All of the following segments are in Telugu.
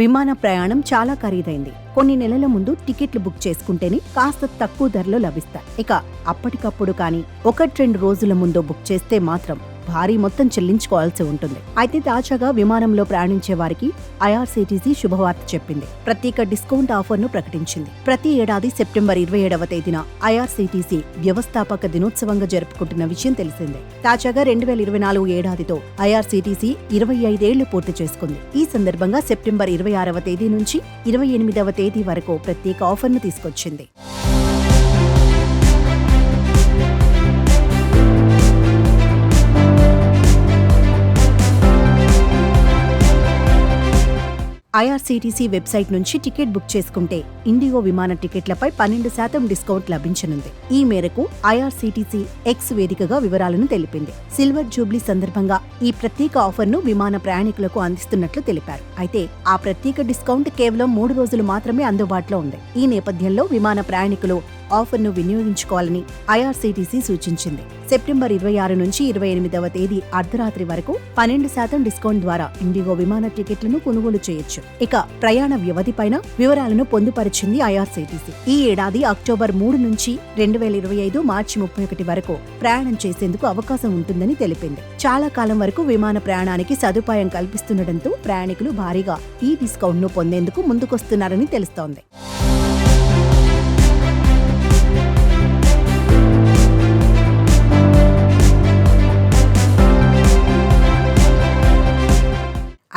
విమాన ప్రయాణం చాలా ఖరీదైంది. కొన్ని నెలల ముందు టికెట్లు బుక్ చేసుకుంటేనే కాస్త తక్కువ ధరలో లభిస్తాయి. ఇక అప్పటికప్పుడు కానీ 1-2 రోజుల ముందు బుక్ చేస్తే మాత్రం భారీ మొత్తం చెల్లించుకోవాల్సి ఉంటుంది. అయితే తాజాగా విమానంలో ప్రయాణించే వారికి ఐఆర్సీటీసీ శుభవార్త చెప్పింది. ప్రత్యేక డిస్కౌంట్ ఆఫర్ను ప్రకటించింది. ప్రతి ఏడాది సెప్టెంబర్ 27వ తేదీన ఐఆర్సీటీసీ వ్యవస్థాపక దినోత్సవంగా జరుపుకుంటున్న విషయం తెలిసిందే. తాజాగా 2024 ఏడాదితో ఐఆర్సీటీసీ 25 ఏళ్లు పూర్తి చేసుకుంది. ఈ సందర్భంగా సెప్టెంబర్ 26వ తేదీ నుంచి 28వ తేదీ వరకు ప్రత్యేక ఆఫర్ను తీసుకొచ్చింది. ఐఆర్సీటీసీ వెబ్సైట్ నుంచి టికెట్ బుక్ చేసుకుంటే ఇండిగో విమాన టికెట్లపై 12% డిస్కౌంట్ లభించనుంది. ఈ మేరకు ఐఆర్సీటీసీ ఎక్స్ వేదికగా వివరాలను తెలిపింది. సిల్వర్ జూబ్లీ సందర్భంగా ఈ ప్రత్యేక ఆఫర్ను విమాన ప్రయాణికులకు అందిస్తున్నట్లు తెలిపారు. అయితే ఆ ప్రత్యేక డిస్కౌంట్ కేవలం 3 రోజులు మాత్రమే అందుబాటులో ఉంది. ఈ నేపథ్యంలో విమాన ప్రయాణికులు ఆఫర్ను వినియోగించుకోవాలని ఐఆర్సీటీసీ సూచించింది. సెప్టెంబర్ 26 నుంచి 28వ తేదీ అర్ధరాత్రి వరకు 12% డిస్కౌంట్ ద్వారా ఇండిగో విమాన టికెట్లను కొనుగోలు చేయొచ్చు. ఇక ప్రయాణ వ్యవధిపైన వివరాలను పొందుపరిచింది ఐఆర్సీటీసీ. ఈ ఏడాది అక్టోబర్ 3 నుంచి 2025 మార్చి 31 వరకు ప్రయాణం చేసేందుకు అవకాశం ఉంటుందని తెలిపింది. చాలా కాలం వరకు విమాన ప్రయాణానికి సదుపాయం కల్పిస్తుండటంతో ప్రయాణికులు భారీగా ఈ డిస్కౌంట్ను పొందేందుకు ముందుకొస్తున్నారని తెలుస్తోంది.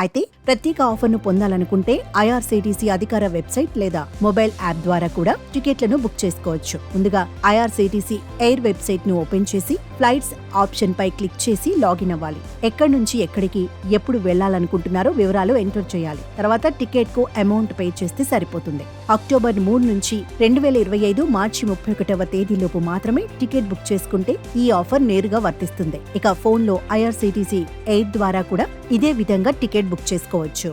అయితే ప్రత్యేక ఆఫర్ను పొందాలనుకుంటే ఐఆర్సీటీసీ అధికార వెబ్సైట్ లేదా మొబైల్ యాప్ ద్వారా కూడా టికెట్లను బుక్ చేసుకోవచ్చు. ముందుగా ఐఆర్సీటీసీ ఎయిర్ వెబ్సైట్ ను ఓపెన్ చేసి ఫ్లైట్స్ ఆప్షన్ పై క్లిక్ చేసి లాగిన్ అవ్వాలి. ఎక్కడి నుంచి ఎక్కడికి ఎప్పుడు వెళ్లాలనుకుంటున్నారో వివరాలు ఎంటర్ చేయాలి. తర్వాత టికెట్ కు అమౌంట్ పే చేస్తే సరిపోతుంది. అక్టోబర్ 3 నుంచి 2025 మార్చి 31వ తేదీలోపు మాత్రమే టికెట్ బుక్ చేసుకుంటే ఈ ఆఫర్ నేరుగా వర్తిస్తుంది. ఇక ఫోన్లో ఐఆర్సీటీసీ ఎయిర్ ద్వారా కూడా ఇదే విధంగా టికెట్ బుక్ చేసుకోవచ్చు.